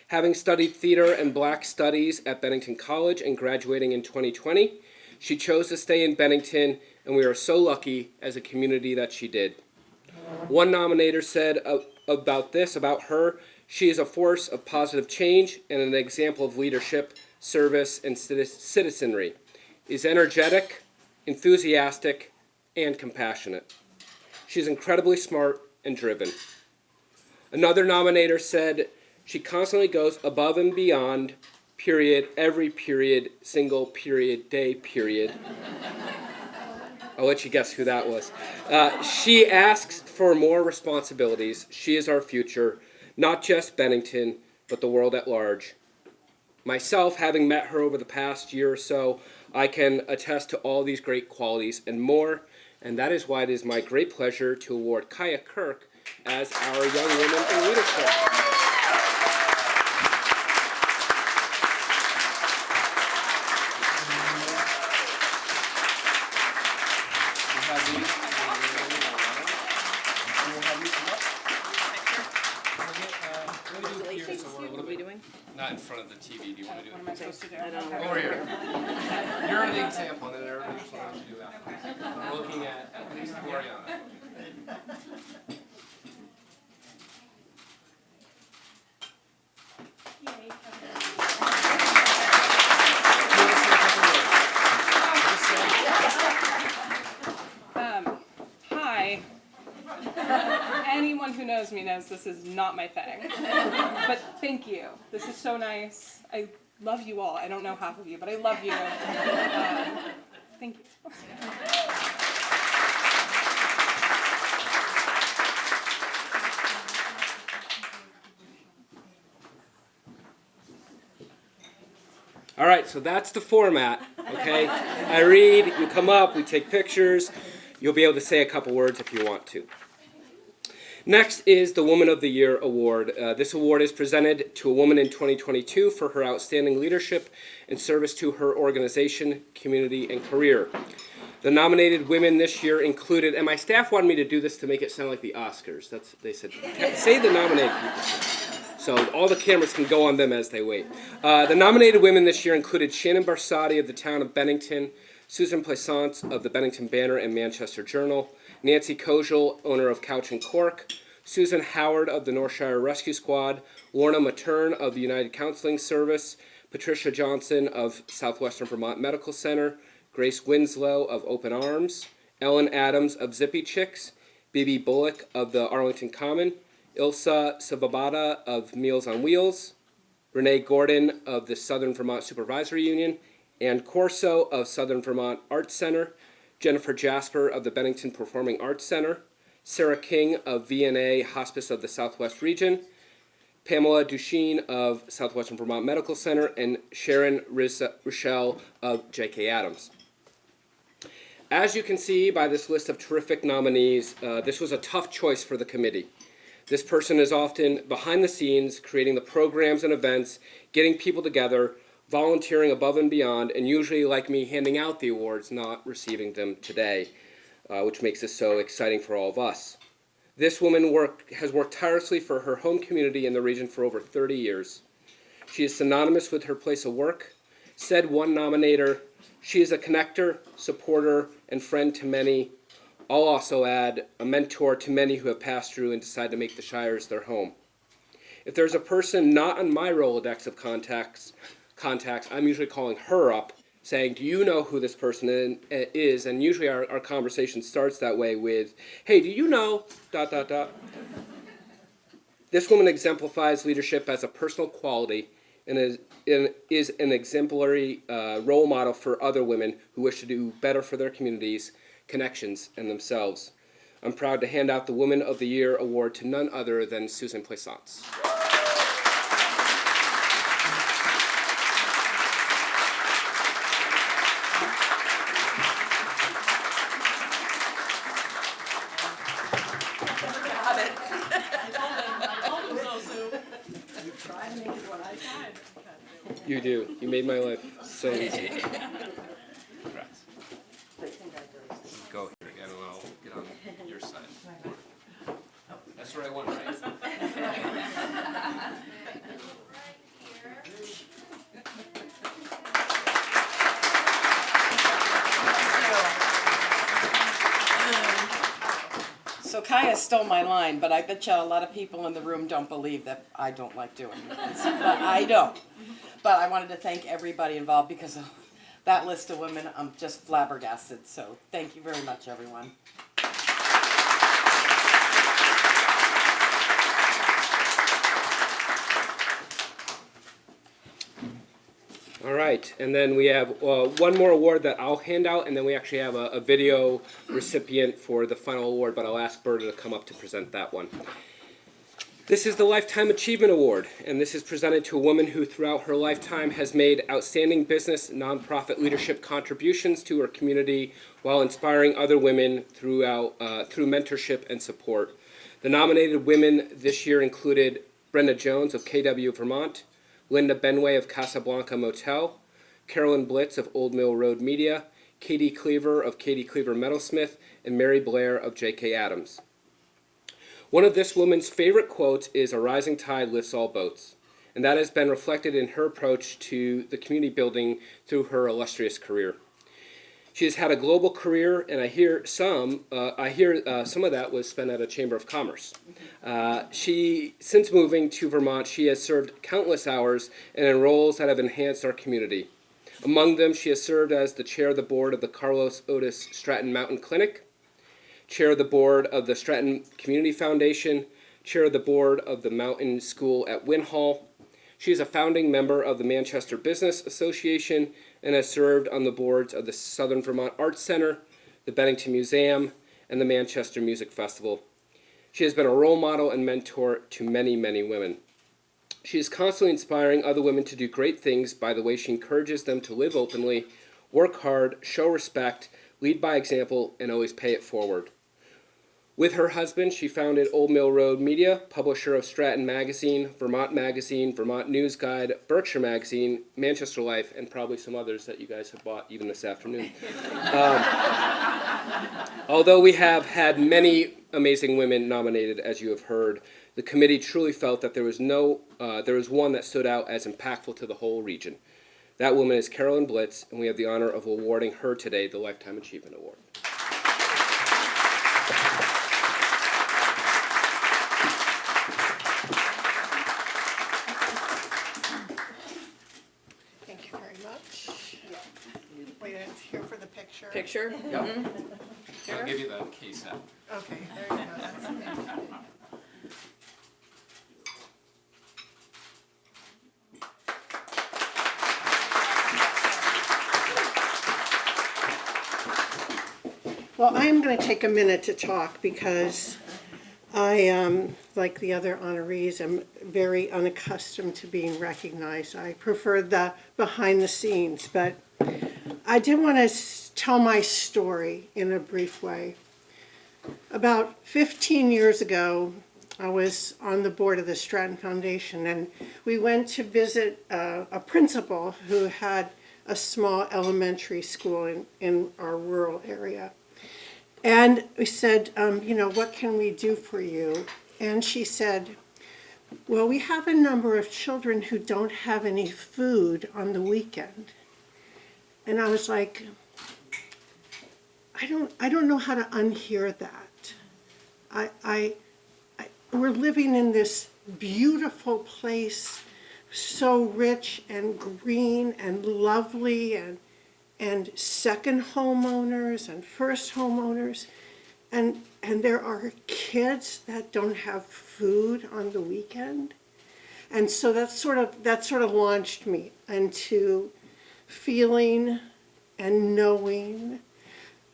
Having studied theater and black studies at Bennington College and graduating in 2020, she chose to stay in Bennington, and we are so lucky as a community that she did. One nominator said about her, she is a force of positive change and an example of leadership, service, and citizenry, is energetic, enthusiastic, and compassionate. She's incredibly smart and driven. Another nominator said, she constantly goes above and beyond, period, every period, single period, day, period. I'll let you guess who that was. She asks for more responsibilities. She is our future, not just Bennington, but the world at large. Myself, having met her over the past year or so, I can attest to all these great qualities and more, and that is why it is my great pleasure to award Kaya Kirk as our Young Woman in Leadership. we doing? Not in front of the TV. Do you want to do What it? am I supposed to do? I don't know. Over here. You're the example, and then everybody's going to do that. I'm looking at least Gloriana. Hi. Anyone who knows me knows this is not my thing. But thank you. This is so nice. I love you all. I don't know half of you, but I love you. Thank you. All right, so that's the format, okay? I read, you come up, we take pictures. You'll be able to say a couple words if you want to. Next is the Woman of the Year Award. This award is presented to a woman in 2022 for her outstanding leadership and service to her organization, community, and career. The nominated women this year included, and my staff wanted me to do this to make it sound like the Oscars. They said, say the nominated people. So all the cameras can go on them as they wait. The nominated women this year included Shannon Barsotti of the town of Bennington, Susan Plaisance of the Bennington Banner and Manchester Journal, Nancy Kojal, owner of Couch and Cork, Susan Howard of the Northshire Rescue Squad, Lorna Matern of the United Counseling Service, Patricia Johnson of Southwestern Vermont Medical Center, Grace Winslow of Open Arms, Ellen Adams of Zippy Chicks, Bibi Bullock of the Arlington Common, Ilsa Savabata of Meals on Wheels, Renee Gordon of the Southern Vermont Supervisory Union, Ann Corso of Southern Vermont Arts Center, Jennifer Jasper of the Bennington Performing Arts Center, Sarah King of VNA Hospice of the Southwest Region, Pamela Duchesne of Southwestern Vermont Medical Center, and Sharon Rochelle of J.K. Adams. As you can see by this list of terrific nominees, this was a tough choice for the committee. This person is often behind the scenes, creating the programs and events, getting people together, volunteering above and beyond, and usually, like me, handing out the awards, not receiving them today, which makes this so exciting for all of us. This woman has worked tirelessly for her home community in the region for over 30 years. She is synonymous with her place of work. Said one nominator, she is a connector, supporter, and friend to many. I'll also add a mentor to many who have passed through and decided to make the Shires their home. If there's a person not on my Rolodex of contacts, I'm usually calling her up, saying, do you know who this person is? And usually our conversation starts that way with, hey, do you know, ... This woman exemplifies leadership as a personal quality and is an exemplary role model for other women who wish to do better for their communities, connections, and themselves. I'm proud to hand out the Woman of the Year award to none other than Susan Plaisance. You do. You made my life so easy. Congrats. Go here again and I'll get on your side. That's the right one, right? So Kaya stole my line, but I bet you a lot of people in the room don't believe that I don't like doing this. But I don't. But I wanted to thank everybody involved because of that list of women. I'm just flabbergasted. So thank you very much, everyone. All right, and then we have one more award that I'll hand out, and then we actually have a video recipient for the final award, but I'll ask Berta to come up to present that one. This is the Lifetime Achievement Award, and this is presented to a woman who throughout her lifetime has made outstanding business, nonprofit leadership contributions to her community while inspiring other women through mentorship and support. The nominated women this year included Brenda Jones of KW Vermont, Linda Benway of Casablanca Motel, Carolyn Blitz of Old Mill Road Media, Katie Cleaver of Katie Cleaver Metalsmith, and Mary Blair of J.K. Adams. One of this woman's favorite quotes is, "A rising tide lifts all boats." and that has been reflected in her approach to the community building through her illustrious career. She has had a global career, and I hear some of that was spent at a Chamber of Commerce. Since moving to Vermont, she has served countless hours and in roles that have enhanced our community. Among them, she has served as the chair of the board of the Carlos Otis Stratton Mountain Clinic, chair of the board of the Stratton Community Foundation, chair of the board of the Mountain School at Winhall. She is a founding member of the Manchester Business Association and has served on the boards of the Southern Vermont Arts Center, the Bennington Museum, and the Manchester Music Festival. She has been a role model and mentor to many, many women. She is constantly inspiring other women to do great things by the way she encourages them to live openly, work hard, show respect, lead by example, and always pay it forward. With her husband, she founded Old Mill Road Media, publisher of Stratton Magazine, Vermont News Guide, Berkshire Magazine, Manchester Life, and probably some others that you guys have bought even this afternoon. Although we have had many amazing women nominated, as you have heard, the committee truly felt that there was one that stood out as impactful to the whole region. That woman is Carolyn Blitz, and we have the honor of awarding her today the Lifetime Achievement Award. Thank you very much. Wait, it's here for the picture. Picture? Yep. I'll give you the case now. Okay, there you go. That's it. Well, I'm going to take a minute to talk because I, like the other honorees, am very unaccustomed to being recognized. I prefer the behind the scenes, but I did want to tell my story in a brief way. About 15 years ago, I was on the board of the Stratton Foundation, and we went to visit a principal who had a small elementary school in our rural area. And we said, what can we do for you? And she said, well, we have a number of children who don't have any food on the weekend. And I was like, I don't know how to unhear that. We're living in this beautiful place, so rich and green and lovely, and second homeowners and first homeowners, and there are kids that don't have food on the weekend. And so that sort of launched me into feeling and knowing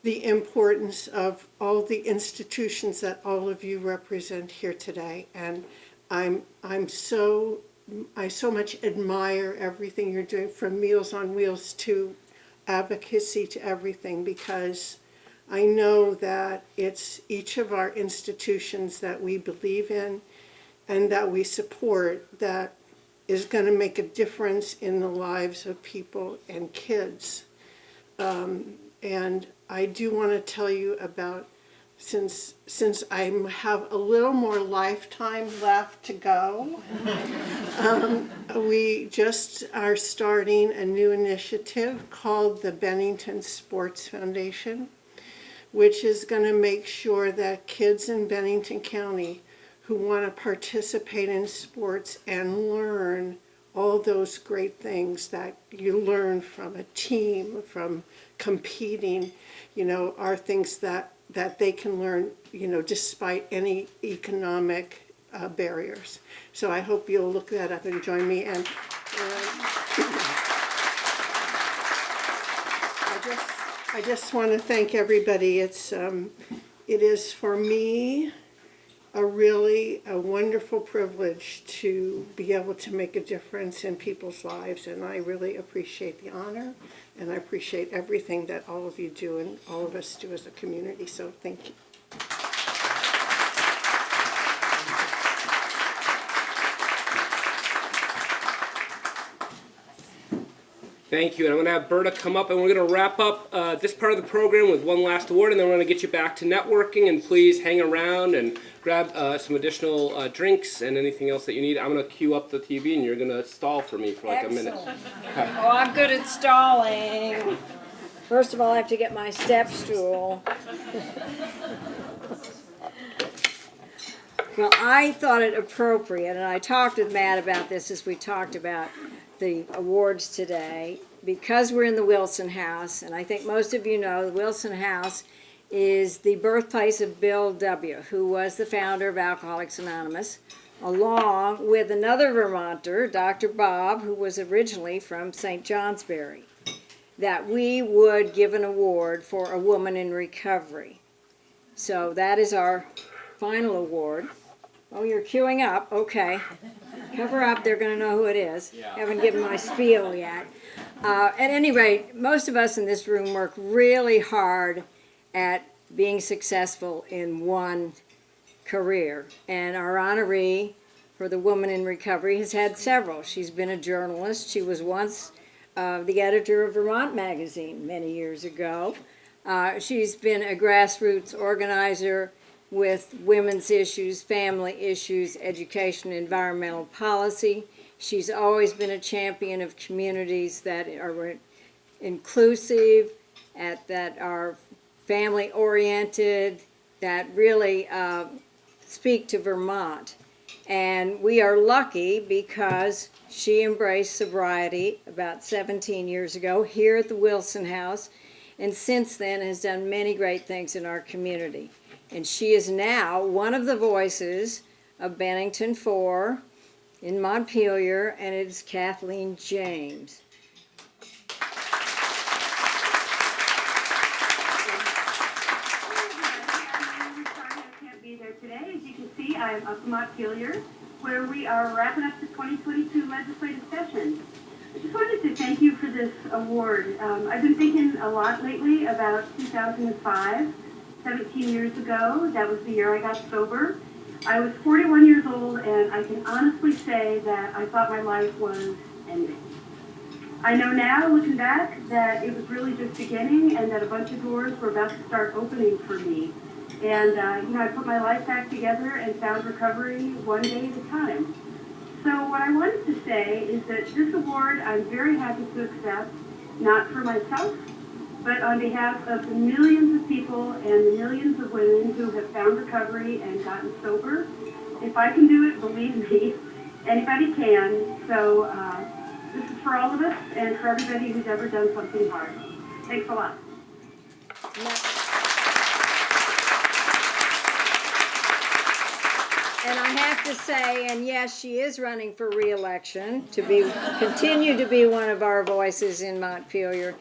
the importance of all the institutions that all of you represent here today. And I so much admire everything you're doing, from Meals on Wheels to advocacy to everything, because I know that it's each of our institutions that we believe in and that we support that is going to make a difference in the lives of people and kids. And I do want to tell you about, since I have a little more lifetime left to go, we just are starting a new initiative called the Bennington Sports Foundation, which is going to make sure that kids in Bennington County who want to participate in sports and learn all those great things that you learn from a team, from competing, are things that they can learn, despite any economic barriers. So I hope you'll look that up and join me. And I just want to thank everybody. It is for me a wonderful privilege to be able to make a difference in people's lives, and I really appreciate the honor, and I appreciate everything that all of you do and all of us do as a community. So thank you. Thank you. And I'm going to have Berta come up, and we're going to wrap up this part of the program with one last award, and then we're going to get you back to networking. And please hang around and grab some additional drinks and anything else that you need. I'm going to cue up the TV, and you're going to stall for me for like a minute. Okay. Oh, I'm good at stalling. First of all, I have to get my step stool. Well, I thought it appropriate, and I talked with Matt about this as we talked about the awards today, because we're in the Wilson House, and I think most of you know the Wilson House is the birthplace of Bill W., who was the founder of Alcoholics Anonymous, along with another Vermonter, Dr. Bob, who was originally from St. Johnsbury, that we would give an award for a woman in recovery. So that is our final award. Oh, you're queuing up. Okay. Cover up. They're going to know who it is. Yeah. Haven't given my spiel yet. At any rate, most of us in this room work really hard at being successful in one career. And our honoree for the Woman in Recovery has had several. She's been a journalist. She was once the editor of Vermont Magazine many years ago. She's been a grassroots organizer with women's issues, family issues, education, environmental policy. She's always been a champion of communities that are inclusive, that are family-oriented, that really speak to Vermont. And we are lucky because she embraced sobriety about 17 years ago here at the Wilson House, and since then has done many great things in our community. And she is now one of the voices of Bennington 4 in Montpelier, and it is Kathleen James. Can't be there today. As you can see, I'm up in Montpelier, where we are wrapping up the 2022 legislative session. I just wanted to thank you for this award. I've been thinking a lot lately about 2005. 17 years ago, that was the year I got sober. I was 41 years old, and I can honestly say that I thought my life was ending. I know now, looking back, that it was really just beginning, and that a bunch of doors were about to start opening for me. And I put my life back together and found recovery one day at a time. So what I wanted to say is that this award I'm very happy to accept, not for myself, but on behalf of the millions of people and the millions of women who have found recovery and gotten sober. If I can do it, believe me, anybody can. So this is for all of us and for everybody who's ever done something hard. Thanks a lot. And I have to say, and yes, she is running for re-election to continue to be one of our voices in Montpelier.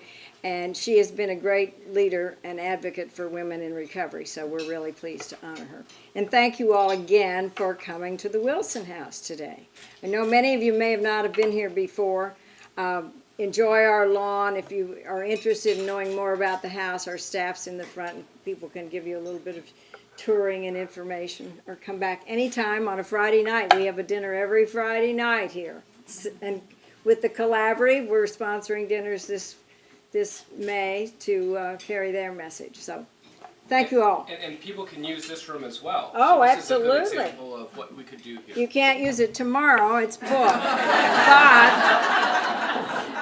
And she has been a great leader and advocate for women in recovery, so we're really pleased to honor her. And thank you all again for coming to the Wilson House today. I know many of you may have not have been here before. Enjoy our lawn. If you are interested in knowing more about the house, our staff's in the front, and people can give you a little bit of touring and information, or come back anytime on a Friday night. We have a dinner every Friday night here. And with the Collaborative, we're sponsoring dinners this May to carry their message. So thank you all. And people can use this room as well. Oh, so this absolutely. is a good example of what we could do here. You can't use it tomorrow, it's booked.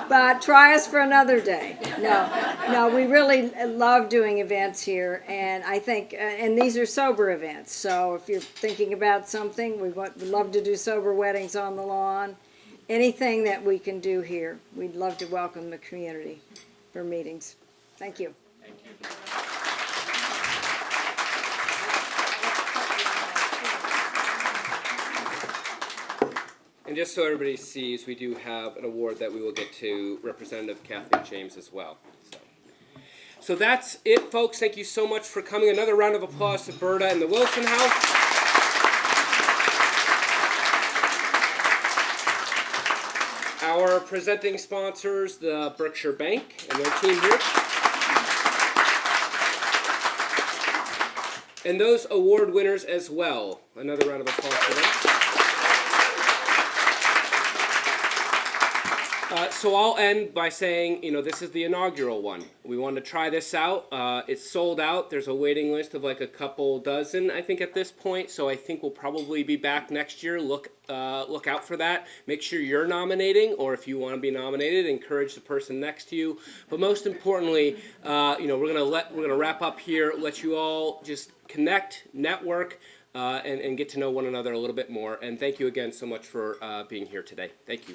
But try us for another day. No, we really love doing events here, and I think, and these are sober events, so if you're thinking about something, we'd love to do sober weddings on the lawn. Anything that we can do here, we'd love to welcome the community for meetings. Thank you. Thank you. And just so everybody sees, we do have an award that we will get to Representative Kathleen James as well. So that's it, folks. Thank you so much for coming. Another round of applause to Berta and the Wilson House. Our presenting sponsors, the Berkshire Bank and their team here. And those award winners as well. Another round of applause for them. So I'll end by saying, this is the inaugural one. We wanted to try this out. It's sold out. There's a waiting list of like a couple dozen, I think, at this point. So I think we'll probably be back next year. Look out for that. Make sure you're nominating, or if you want to be nominated, encourage the person next to you. But most importantly, we're gonna wrap up here. Let you all just connect, network, and get to know one another a little bit more. And thank you again so much for being here today. Thank you.